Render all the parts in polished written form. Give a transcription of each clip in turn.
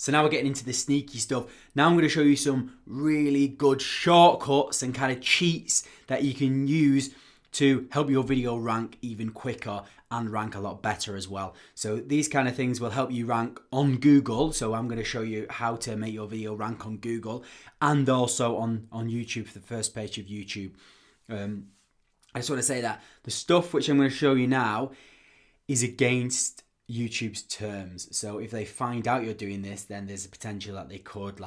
So now we're getting into the sneaky stuff. Now I'm going to show you some really good shortcuts and kind of cheats that you can use to help your video rank even quicker and rank a lot better as well. So these kind of things will help you rank on Google. So I'm going to show you how to make your video rank on Google and also on YouTube, for the first page of YouTube. I just want to say that the stuff which I'm going to show you now is against YouTube's terms. So if they find out you're doing this, then there's a potential that they could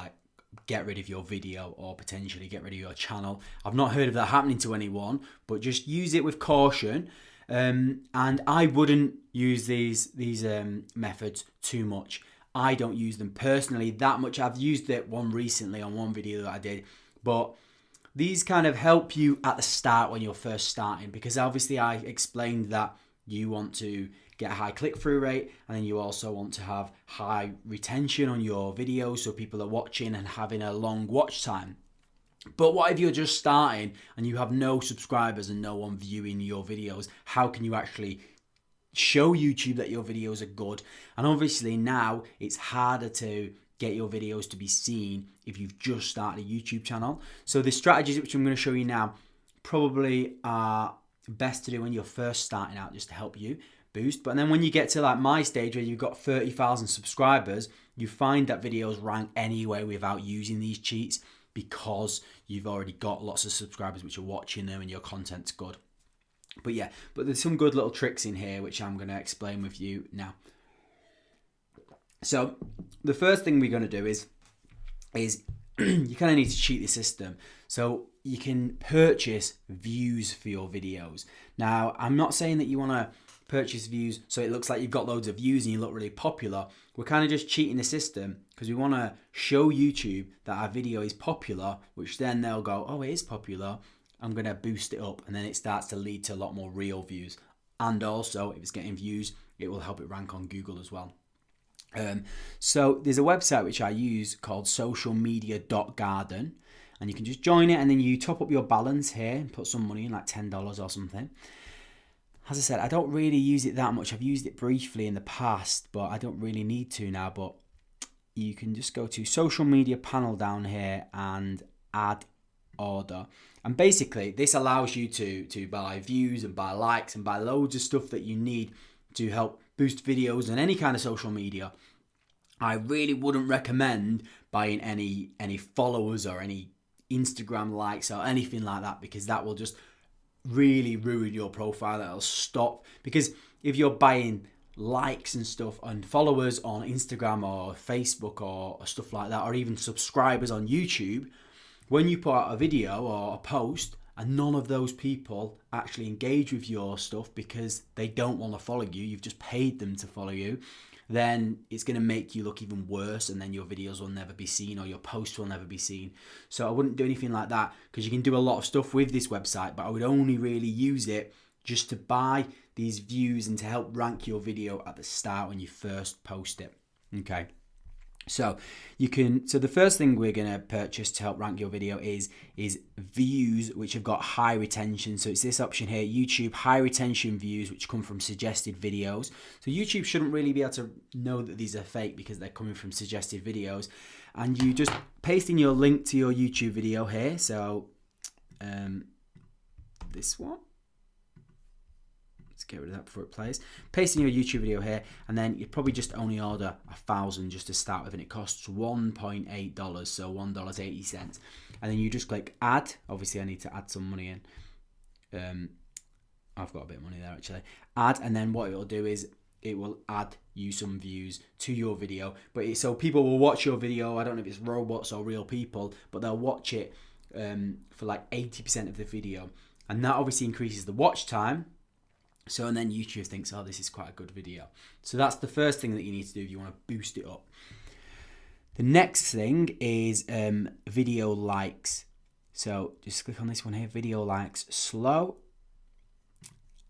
get rid of your video or potentially get rid of your channel. I've not heard of that happening to anyone, but just use it with caution. And I wouldn't use these methods too much. I don't use them personally that much. I've used it recently on one video that I did, but these kind of help you at the start when you're first starting, because obviously I explained that you want to get a high click-through rate, and then you also want to have high retention on your videos so people are watching and having a long watch time. But what if you're just starting and you have no subscribers and no one viewing your videos? How can you actually show YouTube that your videos are good? And obviously now it's harder to get your videos to be seen if you've just started a YouTube channel. So the strategies which I'm going to show you now probably are best to do when you're first starting out, just to help you boost. But then when you get to like my stage where you've got 30,000 subscribers, you find that videos rank anyway without using these cheats, because you've already got lots of subscribers which are watching them and your content's good. But yeah, but there's some good little tricks in here which I'm going to explain with you now. So the first thing we're going to do is you kind of need to cheat the system. So you can purchase views for your videos. Now, I'm not saying that you want to purchase views so it looks like you've got loads of views and you look really popular. We're kind of just cheating the system because we want to show YouTube that our video is popular, which then they'll go, oh, it is popular, I'm going to boost it up, and then it starts to lead to a lot more real views. And also, if it's getting views, it will help it rank on Google as well. So there's a website which I use called socialmedia.garden, and you can just join it, and then you top up your balance here and put some money in, like $10 or something. As I said, I don't really use it that much. I've used it briefly in the past, but I don't really need to now. But you can just go to social media panel down here and add order. And basically, this allows you to buy views and buy likes and buy loads of stuff that you need to help boost videos and any kind of social media. I really wouldn't recommend buying any followers or any Instagram likes or anything like that, because that will just really ruin your profile. That'll stop, because if you're buying likes and stuff and followers on Instagram or Facebook or stuff like that, or even subscribers on YouTube, when you put out a video or a post and none of those people actually engage with your stuff because they don't want to follow you, you've just paid them to follow you, then it's going to make you look even worse, and then your videos will never be seen or your posts will never be seen. So I wouldn't do anything like that, because you can do a lot of stuff with this website, but I would only really use it just to buy these views and to help rank your video at the start when you first post it. Okay. So the first thing we're going to purchase to help rank your video is views which have got high retention. So it's this option here, YouTube high retention views, which come from suggested videos. So YouTube shouldn't really be able to know that these are fake because they're coming from suggested videos. And you just paste in your link to your YouTube video here. So this one. Get rid of that before it plays. Paste in your YouTube video here, and then you'd probably just only order 1,000 just to start with, and it costs $1.8, so $1.80. And then you just click add. Obviously I need to add some money in. I've got a bit of money there actually. Add, and then what it'll do is it will add you some views to your video. But so people will watch your video. I don't know if it's robots or real people, but they'll watch it for like 80% of the video, and that obviously increases the watch time. So, and then YouTube thinks, oh, this is quite a good video. So that's the first thing that you need to do if you want to boost it up. The next thing is video likes. So just click on this one here, video likes, slow.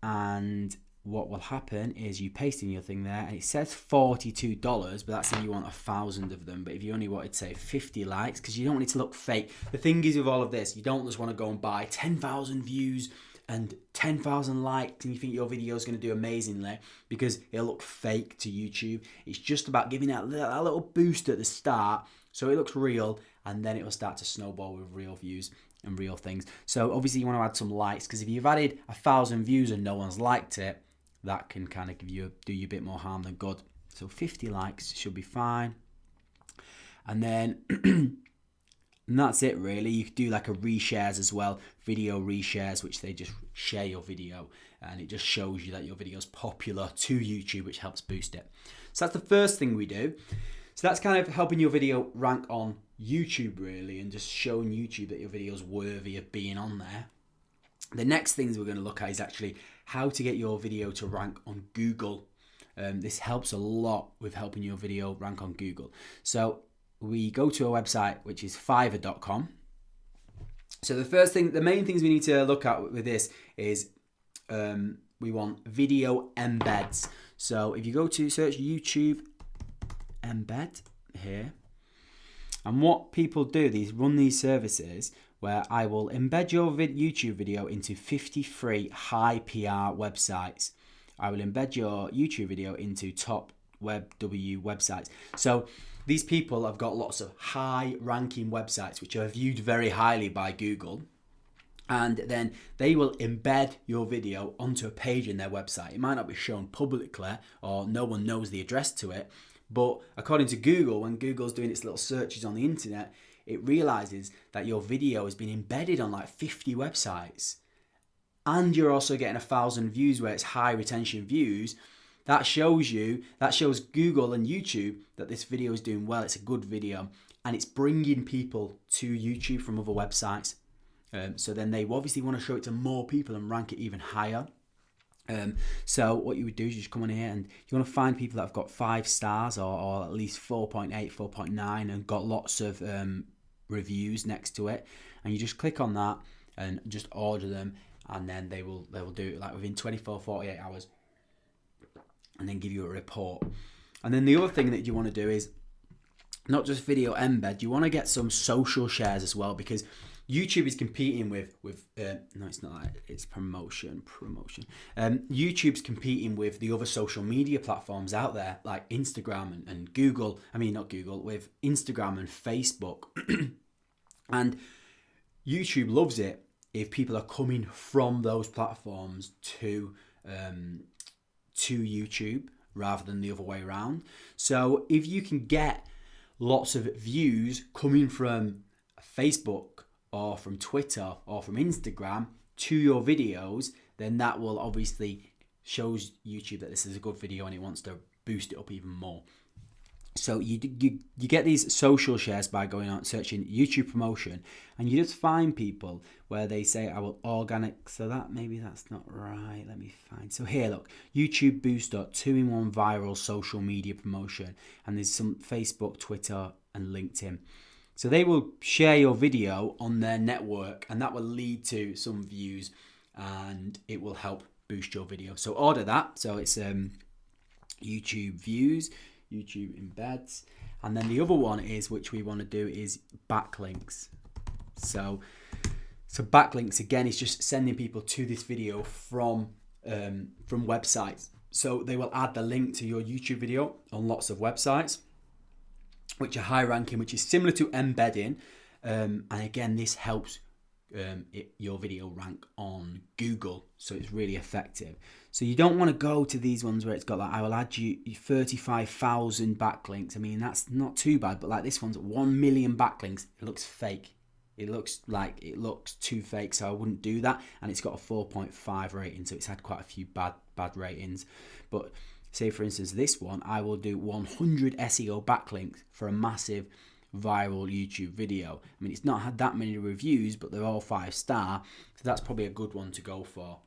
And what will happen is you paste in your thing there, and it says $42, but that's if you want 1,000 of them. But if you only wanted, say, 50 likes, because you don't want it to look fake. The thing is with all of this, you don't just want to go and buy 10,000 views and 10,000 likes and you think your video is going to do amazingly because it'll look fake to YouTube. It's just about giving that little boost at the start so it looks real, and then it will start to snowball with real views and real things. So obviously you want to add some likes, because if you've added 1,000 views and no one's liked it, that can kind of do you a bit more harm than good. So 50 likes should be fine. And then and that's it really. You could do like a reshares as well, video reshares, which they just share your video and it just shows you that your video is popular to YouTube, which helps boost it. So that's the first thing we do. So that's kind of helping your video rank on YouTube really, and just showing YouTube that your video is worthy of being on there. The next things we're going to look at is actually how to get your video to rank on Google. This helps a lot with helping your video rank on Google. So we go to a website which is Fiverr.com. So the main things we need to look at with this is we want video embeds. So if you go to search YouTube embed here, and what people do, run these services where I will embed your YouTube video into 50 free high PR websites. I will embed your YouTube video into top websites. So these people have got lots of high ranking websites which are viewed very highly by Google, and then they will embed your video onto a page in their website. It might not be shown publicly or no one knows the address to it, but according to Google, when Google's doing its little searches on the internet, it realizes that your video has been embedded on like 50 websites, and you're also getting 1,000 views where it's high retention views. That shows Google and YouTube that this video is doing well. It's a good video, and it's bringing people to YouTube from other websites. So then they obviously want to show it to more people and rank it even higher. So what you would do is you just come on here and you want to find people that have got 5 stars or at least 4.8, 4.9 and got lots of reviews next to it, and you just click on that and just order them, and then they will do it like within 24, 48 hours. And then give you a report. And then the other thing that you want to do is not just video embed, you want to get some social shares as well, because YouTube is competing with no, it's not that, it's promotion. YouTube's competing with the other social media platforms out there like Instagram and Google. I mean, not Google, with Instagram and Facebook. And YouTube loves it if people are coming from those platforms to YouTube rather than the other way around. So if you can get lots of views coming from Facebook or from Twitter or from Instagram to your videos, then that will obviously shows YouTube that this is a good video and it wants to boost it up even more. So you get these social shares by going out searching YouTube promotion, and you just find people where they say I will organic. So that maybe that's not right. Let me find. So here, look, YouTube Booster 2-in-1 viral social media promotion, and there's some Facebook, Twitter, and LinkedIn. So they will share your video on their network, and that will lead to some views, and it will help boost your video. So order that. So it's YouTube views, YouTube embeds, and then the other one is, which we want to do, is backlinks. So backlinks again is just sending people to this video from websites. So they will add the link to your YouTube video on lots of websites which are high ranking, which is similar to embedding, and again this helps your video rank on Google, so it's really effective. So you don't want to go to these ones where it's got like, I will add you 35,000 backlinks. I mean, that's not too bad, but like this one's 1 million backlinks. It looks fake. It looks too fake, so I wouldn't do that. And it's got a 4.5 rating, so it's had quite a few bad ratings. But say for instance this one, I will do 100 SEO backlinks for a massive viral YouTube video. I mean, it's not had that many reviews, but they're all 5-star, so that's probably a good one to go for.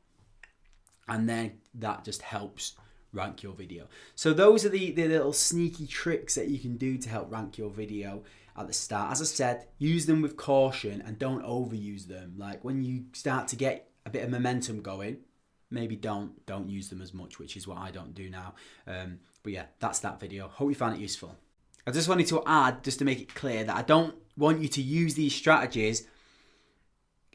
And then that just helps rank your video. So those are the little sneaky tricks that you can do to help rank your video at the start. As I said, use them with caution and don't overuse them. Like when you start to get a bit of momentum going, maybe don't use them as much, which is what I don't do now. But yeah, that's that video. Hope you found it useful. I just wanted to add, just to make it clear, that I don't want you to use these strategies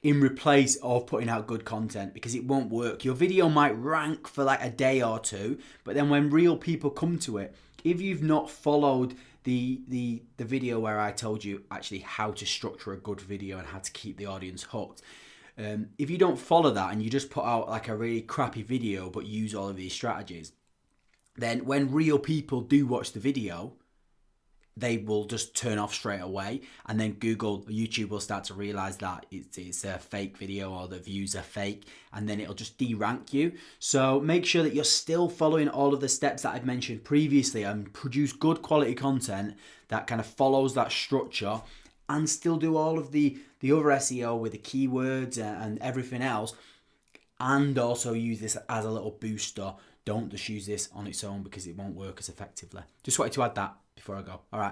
in replace of putting out good content, because it won't work. Your video might rank for like a day or two, but then when real people come to it, if you've not followed the video where I told you actually how to structure a good video and how to keep the audience hooked, if you don't follow that and you just put out like a really crappy video but use all of these strategies, then when real people do watch the video, they will just turn off straight away, and then YouTube will start to realize that it's a fake video or the views are fake, and then it'll just de-rank you. So make sure that you're still following all of the steps that I've mentioned previously and produce good quality content that kind of follows that structure, and still do all of the other SEO with the keywords and everything else, and also use this as a little booster. Don't just use this on its own because it won't work as effectively. Just wanted to add that before I go. All right.